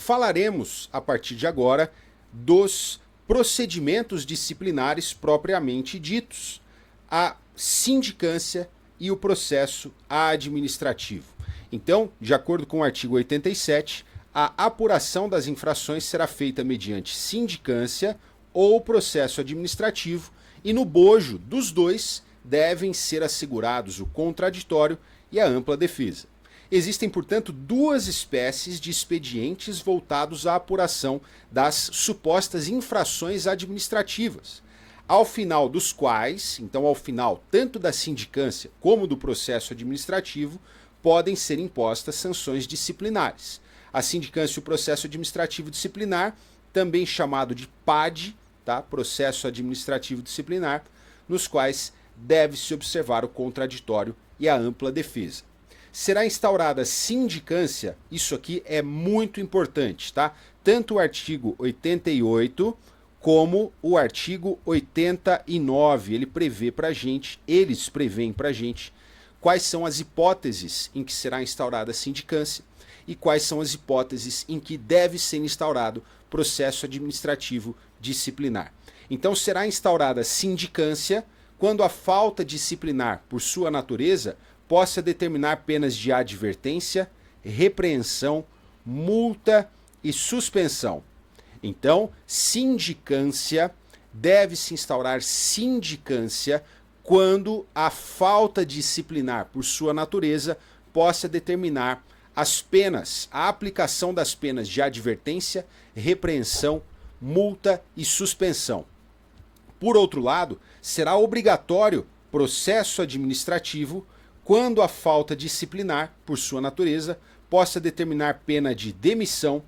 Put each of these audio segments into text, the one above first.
falaremos, a partir de agora, dos procedimentos disciplinares propriamente ditos, a sindicância e o processo administrativo. Então, de acordo com o artigo 87, a apuração das infrações será feita mediante sindicância ou processo administrativo, e no bojo dos dois devem ser assegurados o contraditório e a ampla defesa. Existem, portanto, duas espécies de expedientes voltados à apuração das supostas infrações administrativas, ao final dos quais, então ao final tanto da sindicância como do processo administrativo, podem ser impostas sanções disciplinares. A sindicância e o processo administrativo disciplinar, também chamado de PAD, tá? Processo administrativo disciplinar, nos quais deve-se observar o contraditório e a ampla defesa. Será instaurada sindicância, isso aqui é muito importante, tá? Tanto o artigo 88 como o artigo 89, eles prevêem pra gente quais são as hipóteses em que será instaurada sindicância e quais são as hipóteses em que deve ser instaurado processo administrativo disciplinar. Então será instaurada sindicância quando a falta disciplinar, por sua natureza, possa determinar penas de advertência, repreensão, multa e suspensão. Então, sindicância, deve-se instaurar sindicância quando a falta disciplinar, por sua natureza, possa determinar as penas, a aplicação das penas de advertência, repreensão, multa e suspensão. Por outro lado, será obrigatório processo administrativo quando a falta disciplinar, por sua natureza, possa determinar pena de demissão,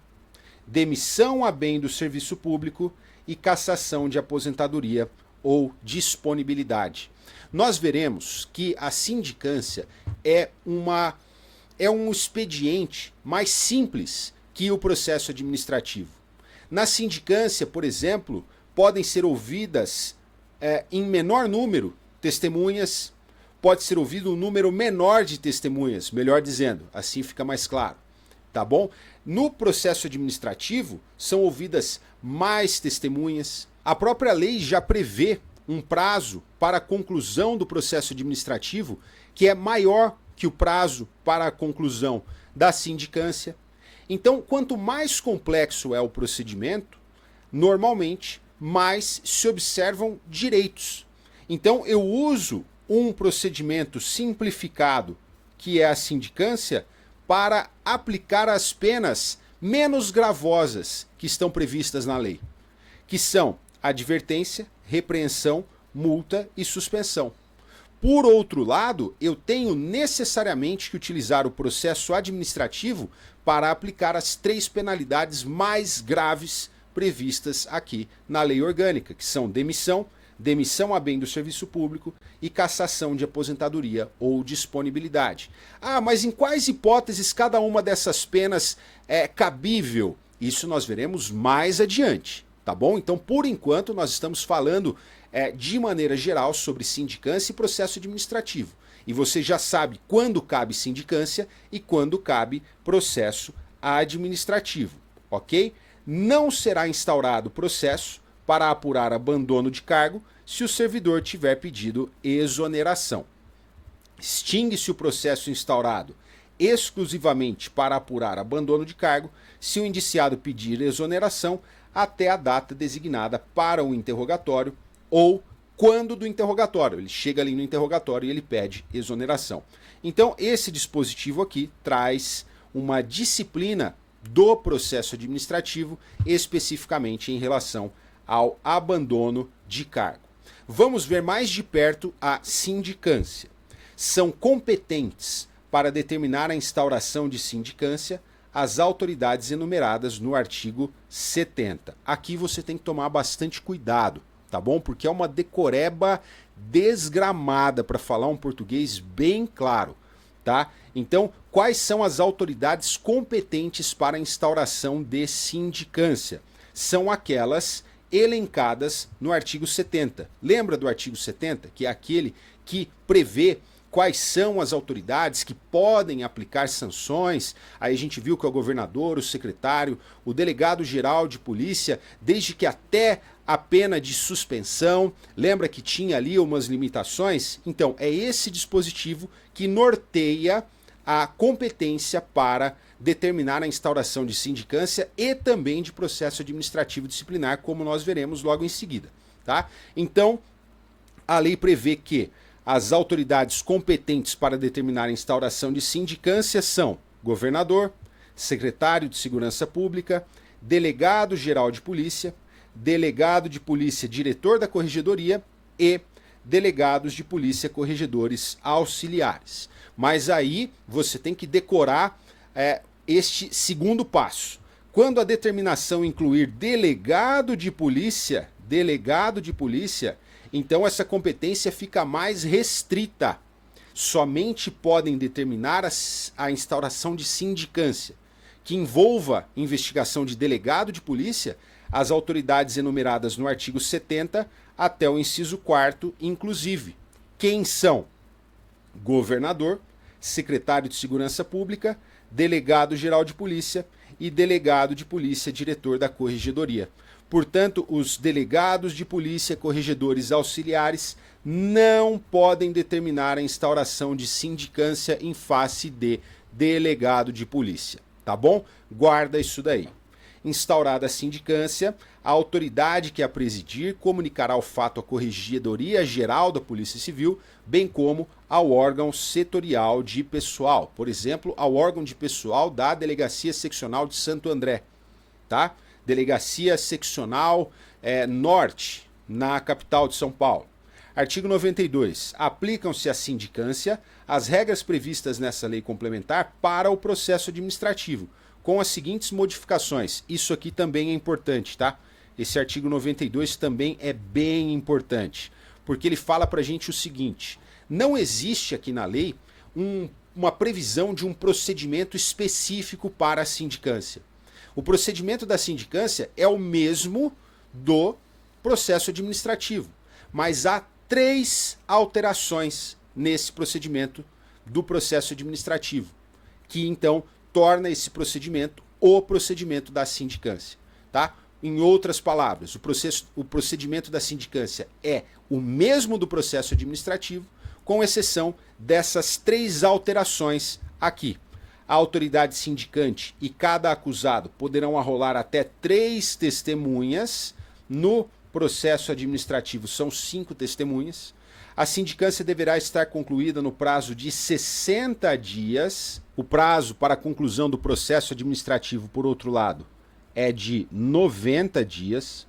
demissão a bem do serviço público e cassação de aposentadoria ou disponibilidade. Nós veremos que a sindicância é um expediente mais simples que o processo administrativo. Na sindicância, por exemplo, podem ser ouvidas em menor número testemunhas, pode ser ouvido um número menor de testemunhas, melhor dizendo, assim fica mais claro, tá bom? No processo administrativo, são ouvidas mais testemunhas. A própria lei já prevê um prazo para a conclusão do processo administrativo que é maior que o prazo para a conclusão da sindicância. Então, quanto mais complexo é o procedimento, normalmente, mais se observam direitos. Então, eu uso um procedimento simplificado, que é a sindicância, para aplicar as penas menos gravosas que estão previstas na lei, que são advertência, repreensão, multa e suspensão. Por outro lado, eu tenho necessariamente que utilizar o processo administrativo para aplicar as três penalidades mais graves previstas aqui na lei orgânica, que são demissão, demissão a bem do serviço público e cassação de aposentadoria ou disponibilidade. Ah, mas em quais hipóteses cada uma dessas penas é cabível? Isso nós veremos mais adiante, tá bom? Então, por enquanto, nós estamos falando de maneira geral sobre sindicância e processo administrativo. E você já sabe quando cabe sindicância e quando cabe processo administrativo, ok? Não será instaurado processo para apurar abandono de cargo se o servidor tiver pedido exoneração. Extingue-se o processo instaurado exclusivamente para apurar abandono de cargo se o indiciado pedir exoneração até a data designada para o interrogatório ou quando do interrogatório. Ele chega ali no interrogatório e ele pede exoneração. Então, esse dispositivo aqui traz uma disciplina do processo administrativo, especificamente em relação ao abandono de cargo. Vamos ver mais de perto a sindicância. São competentes para determinar a instauração de sindicância as autoridades enumeradas no artigo 70. Aqui você tem que tomar bastante cuidado, tá bom? Porque é uma decoreba desgramada, para falar um português bem claro, tá? Então, quais são as autoridades competentes para a instauração de sindicância? São aquelas elencadas no artigo 70. Lembra do artigo 70, que é aquele que prevê quais são as autoridades que podem aplicar sanções. Aí a gente viu que é o governador, o secretário, o delegado-geral de polícia, desde que até a pena de suspensão. Lembra que tinha ali umas limitações? Então, é esse dispositivo que norteia a competência para determinar a instauração de sindicância e também de processo administrativo disciplinar, como nós veremos logo em seguida, tá? Então, a lei prevê que as autoridades competentes para determinar a instauração de sindicância são governador, secretário de Segurança Pública, delegado-geral de polícia, delegado de polícia diretor da corregedoria e delegados de polícia corregedores auxiliares. Mas aí você tem que decorar este segundo passo. Quando a determinação incluir delegado de polícia, então essa competência fica mais restrita. Somente podem determinar a instauração de sindicância, que envolva investigação de delegado de polícia, as autoridades enumeradas no artigo 70 até o inciso 4º, inclusive. Quem são? Governador, secretário de Segurança Pública, delegado-geral de polícia e delegado de polícia diretor da corregedoria. Portanto, os delegados de polícia corregedores auxiliares não podem determinar a instauração de sindicância em face de delegado de polícia, tá bom? Guarda isso daí. Instaurada a sindicância, a autoridade que a presidir comunicará o fato à Corregedoria Geral da Polícia Civil, bem como ao órgão setorial de pessoal, por exemplo, ao órgão de pessoal da Delegacia Seccional de Santo André, tá? Delegacia Seccional Norte, na capital de São Paulo. Artigo 92. Aplicam-se à sindicância as regras previstas nessa lei complementar para o processo administrativo, com as seguintes modificações. Isso aqui também é importante, tá? Esse artigo 92 também é bem importante, porque ele fala pra gente o seguinte: não existe aqui na lei uma previsão de um procedimento específico para a sindicância. O procedimento da sindicância é o mesmo do processo administrativo, mas há 3 alterações nesse procedimento do processo administrativo, que então torna esse procedimento o procedimento da sindicância, tá? Em outras palavras, o procedimento da sindicância é o mesmo do processo administrativo, com exceção dessas 3 alterações aqui. A autoridade sindicante e cada acusado poderão arrolar até 3 testemunhas. No processo administrativo são 5 testemunhas. A sindicância deverá estar concluída no prazo de 60 dias. O prazo para a conclusão do processo administrativo, por outro lado, é de 90 dias,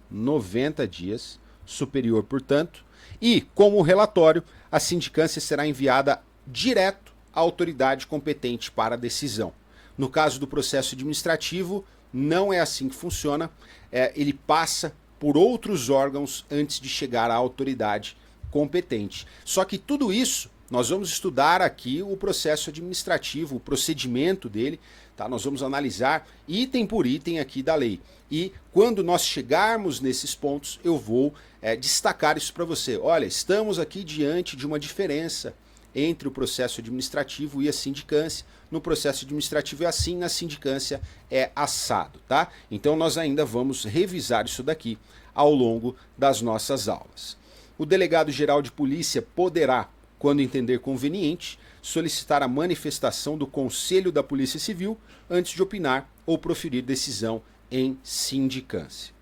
superior, portanto. E, como relatório, a sindicância será enviada direto à autoridade competente para a decisão. No caso do processo administrativo, não é assim que funciona. Ele passa por outros órgãos antes de chegar à autoridade competente. Só que tudo isso, nós vamos estudar aqui o processo administrativo, o procedimento dele, tá? Nós vamos analisar item por item aqui da lei. E quando nós chegarmos nesses pontos, eu vou destacar isso para você. Olha, estamos aqui diante de uma diferença entre o processo administrativo e a sindicância. No processo administrativo é assim, na sindicância é assado, tá? Então nós ainda vamos revisar isso daqui ao longo das nossas aulas. O delegado-geral de polícia poderá, quando entender conveniente, solicitar a manifestação do Conselho da Polícia Civil antes de opinar ou proferir decisão em sindicância.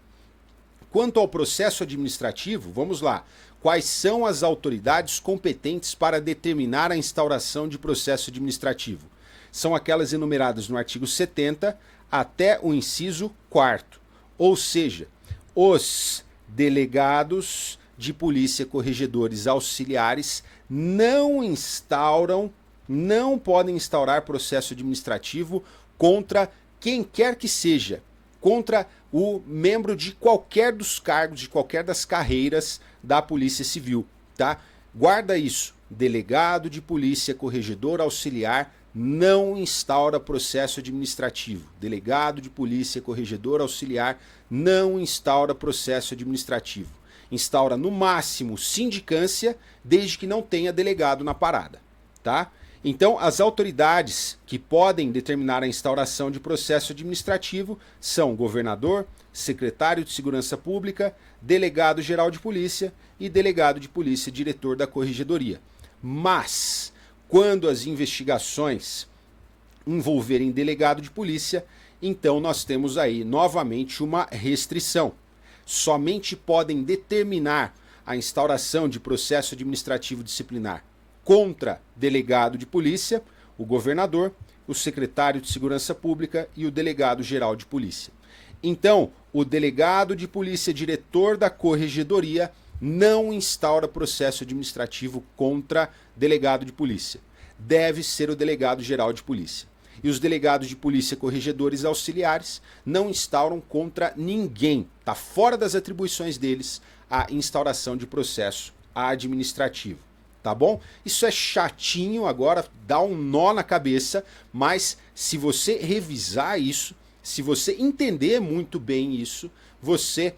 Quanto ao processo administrativo, vamos lá. Quais são as autoridades competentes para determinar a instauração de processo administrativo? São aquelas enumeradas no artigo 70 até o inciso 4º. Ou seja, os delegados de polícia corregedores auxiliares não podem instaurar processo administrativo contra quem quer que seja, contra o membro de qualquer dos cargos, de qualquer das carreiras da Polícia Civil, tá? Guarda isso. Delegado de polícia corregedor auxiliar não instaura processo administrativo. Delegado de polícia corregedor auxiliar não instaura processo administrativo. Instaura no máximo sindicância, desde que não tenha delegado na parada, tá? Então, as autoridades que podem determinar a instauração de processo administrativo são governador, secretário de Segurança Pública, delegado-geral de polícia e delegado de polícia diretor da corregedoria. Mas, quando as investigações envolverem delegado de polícia, então nós temos aí novamente uma restrição. Somente podem determinar a instauração de processo administrativo disciplinar contra delegado de polícia, o governador, o secretário de Segurança Pública e o delegado-geral de polícia. Então, o delegado de polícia diretor da corregedoria não instaura processo administrativo contra delegado de polícia. Deve ser o delegado-geral de polícia. E os delegados de polícia corregedores auxiliares não instauram contra ninguém. Está fora das atribuições deles a instauração de processo administrativo. Tá bom? Isso é chatinho agora, dá um nó na cabeça, mas se você revisar isso, se você entender muito bem isso, você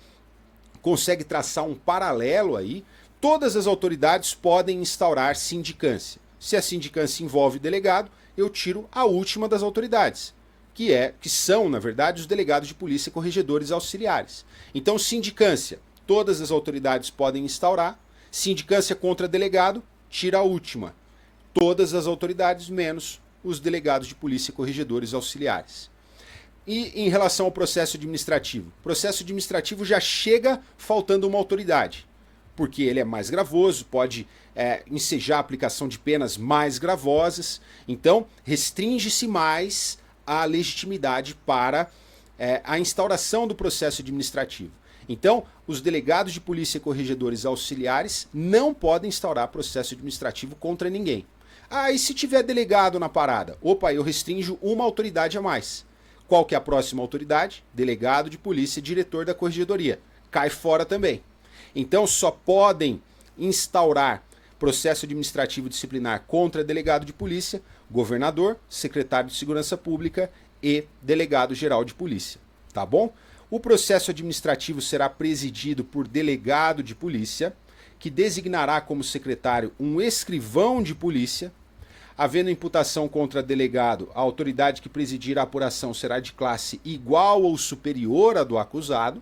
consegue traçar um paralelo aí. Todas as autoridades podem instaurar sindicância. Se a sindicância envolve delegado, eu tiro a última das autoridades, que são, na verdade, os delegados de polícia corregedores auxiliares. Então, sindicância, todas as autoridades podem instaurar. Sindicância contra delegado, tira a última. Todas as autoridades, menos os delegados de polícia corregedores auxiliares. E em relação ao processo administrativo? O processo administrativo já chega faltando uma autoridade, porque ele é mais gravoso, pode ensejar a aplicação de penas mais gravosas, então restringe-se mais a legitimidade para a instauração do processo administrativo. Então, os delegados de polícia e corregedores auxiliares não podem instaurar processo administrativo contra ninguém. Ah, e se tiver delegado na parada? Opa, eu restringo uma autoridade a mais. Qual que é a próxima autoridade? Delegado de polícia e diretor da corregedoria. Cai fora também. Então, só podem instaurar processo administrativo disciplinar contra delegado de polícia, governador, secretário de Segurança Pública e delegado-geral de polícia. Tá bom? O processo administrativo será presidido por delegado de polícia, que designará como secretário um escrivão de polícia. Havendo imputação contra delegado, a autoridade que presidir a apuração será de classe igual ou superior à do acusado.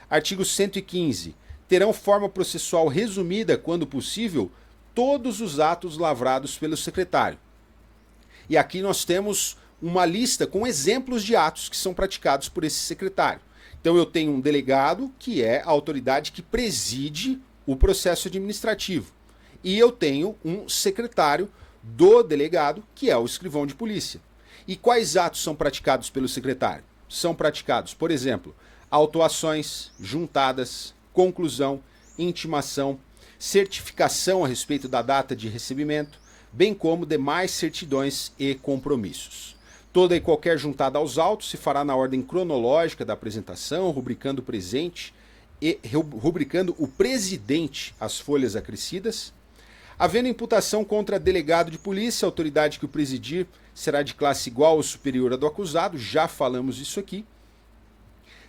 Artigo 115. Terão forma processual resumida, quando possível, todos os atos lavrados pelo secretário. E aqui nós temos uma lista com exemplos de atos que são praticados por esse secretário. Então eu tenho um delegado, que é a autoridade que preside o processo administrativo. E eu tenho um secretário do delegado, que é o escrivão de polícia. E quais atos são praticados pelo secretário? São praticados, por exemplo, autuações, juntadas, conclusão, intimação, certificação a respeito da data de recebimento, bem como demais certidões e compromissos. Toda e qualquer juntada aos autos se fará na ordem cronológica da apresentação, rubricando o presidente as folhas acrescidas. Havendo imputação contra delegado de polícia, a autoridade que o presidir será de classe igual ou superior à do acusado, já falamos isso aqui.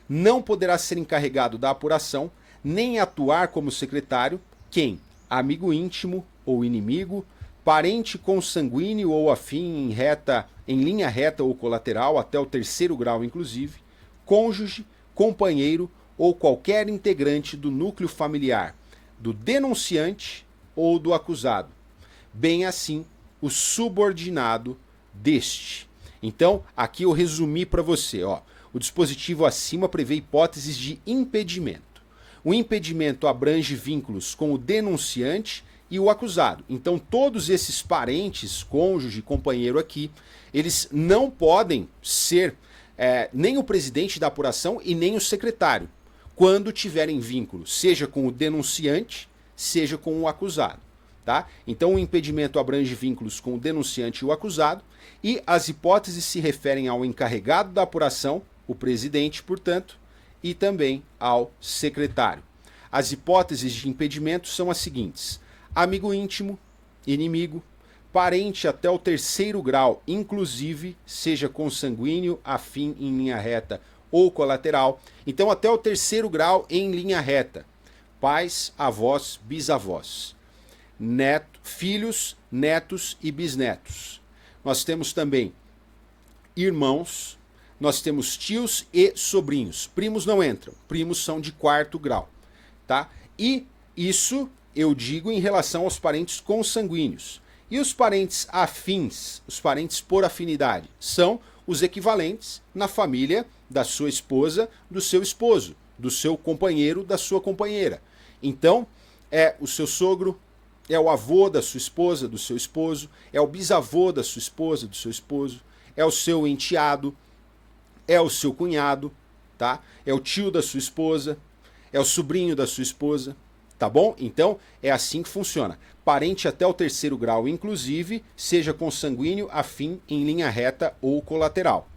Não poderá ser encarregado da apuração, nem atuar como secretário, quem? Amigo íntimo ou inimigo, parente consanguíneo ou afim em linha reta ou colateral, até o 3º grau inclusive, cônjuge, companheiro ou qualquer integrante do núcleo familiar, do denunciante ou do acusado, bem assim o subordinado deste. Então, aqui eu resumi para você, ó. O dispositivo acima prevê hipóteses de impedimento. O impedimento abrange vínculos com o denunciante e o acusado. Então, todos esses parentes, cônjuge, companheiro aqui, eles não podem ser nem o presidente da apuração e nem o secretário, quando tiverem vínculo, seja com o denunciante, seja com o acusado. Tá? Então, o impedimento abrange vínculos com o denunciante e o acusado, e as hipóteses se referem ao encarregado da apuração, o presidente, portanto, e também ao secretário. As hipóteses de impedimento são as seguintes: amigo íntimo, inimigo, parente até o 3º grau, inclusive, seja consanguíneo, afim em linha reta ou colateral. Então, até o 3º grau em linha reta: pais, avós, bisavós. filhos, netos e bisnetos. Nós temos também irmãos, nós temos tios e sobrinhos. Primos não entram, primos são de 4º grau, tá? E isso eu digo em relação aos parentes consanguíneos. E os parentes afins, os parentes por afinidade, são os equivalentes na família da sua esposa, do seu esposo, do seu companheiro, da sua companheira. Então, é o seu sogro, é o avô da sua esposa, do seu esposo, é o bisavô da sua esposa, do seu esposo, é o seu enteado, é o seu cunhado, tá? É o tio da sua esposa, é o sobrinho da sua esposa, tá bom? Então, é assim que funciona. Parente até o 3º grau, inclusive, seja consanguíneo, afim, em linha reta ou colateral.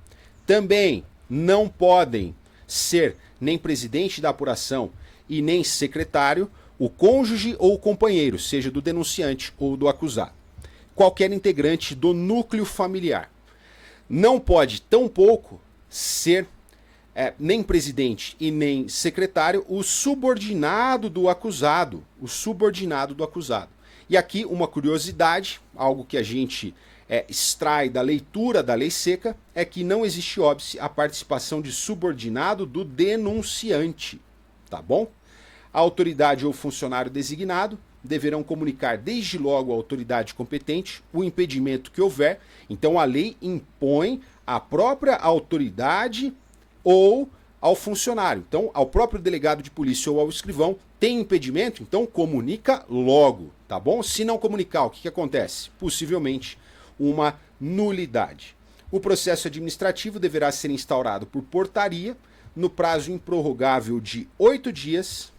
Também não podem ser nem presidente da apuração e nem secretário o cônjuge ou o companheiro, seja do denunciante ou do acusado. Qualquer integrante do núcleo familiar. Não pode, tampouco, ser nem presidente e nem secretário o subordinado do acusado. O subordinado do acusado. E aqui uma curiosidade, algo que a gente extrai da leitura da lei seca, é que não existe óbice a participação de subordinado do denunciante, tá bom? A autoridade ou funcionário designado deverão comunicar desde logo à autoridade competente o impedimento que houver. Então a lei impõe à própria autoridade ou ao funcionário. Então, ao próprio delegado de polícia ou ao escrivão, tem impedimento, então comunica logo, tá bom? Se não comunicar, o que acontece? Possivelmente uma nulidade. O processo administrativo deverá ser instaurado por portaria no prazo improrrogável de 8 dias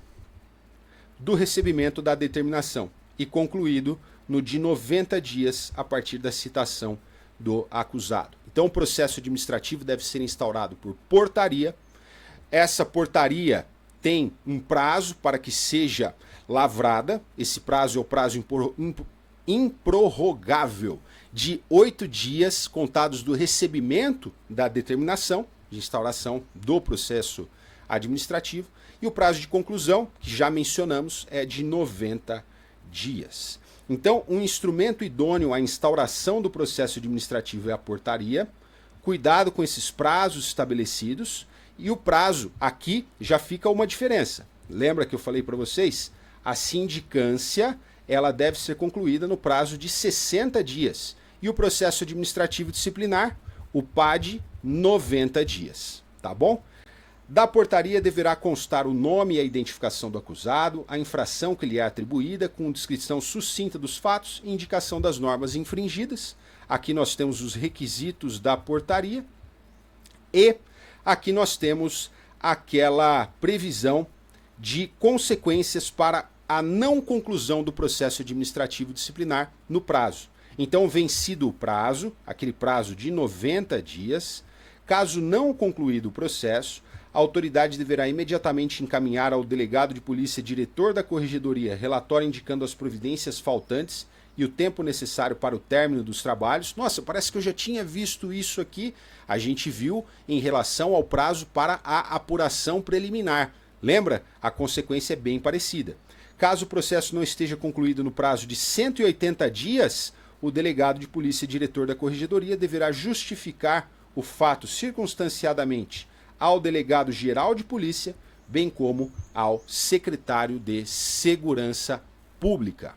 do recebimento da determinação e concluído no de 90 dias a partir da citação do acusado. Então, o processo administrativo deve ser instaurado por portaria. Essa portaria tem um prazo para que seja lavrada. Esse prazo é o prazo improrrogável de 8 dias contados do recebimento da determinação de instauração do processo administrativo. E o prazo de conclusão, que já mencionamos, é de 90 dias. Então, um instrumento idôneo à instauração do processo administrativo é a portaria. Cuidado com esses prazos estabelecidos. E o prazo aqui já fica uma diferença. Lembra que eu falei para vocês? A sindicância ela deve ser concluída no prazo de 60 dias. E o processo administrativo disciplinar, o PAD, 90 dias. Tá bom? Da portaria deverá constar o nome e a identificação do acusado, a infração que lhe é atribuída, com descrição sucinta dos fatos e indicação das normas infringidas. Aqui nós temos os requisitos da portaria. E aqui nós temos aquela previsão de consequências para a não conclusão do processo administrativo disciplinar no prazo. Então, vencido o prazo, aquele prazo de 90 dias, caso não concluído o processo, a autoridade deverá imediatamente encaminhar ao delegado de polícia, diretor da corregedoria, relatório indicando as providências faltantes e o tempo necessário para o término dos trabalhos. Nossa, parece que eu já tinha visto isso aqui. A gente viu em relação ao prazo para a apuração preliminar. Lembra? A consequência é bem parecida. Caso o processo não esteja concluído no prazo de 180 dias, o delegado de polícia, diretor da corregedoria, deverá justificar o fato circunstanciadamente ao delegado-geral de polícia, bem como ao secretário de Segurança Pública.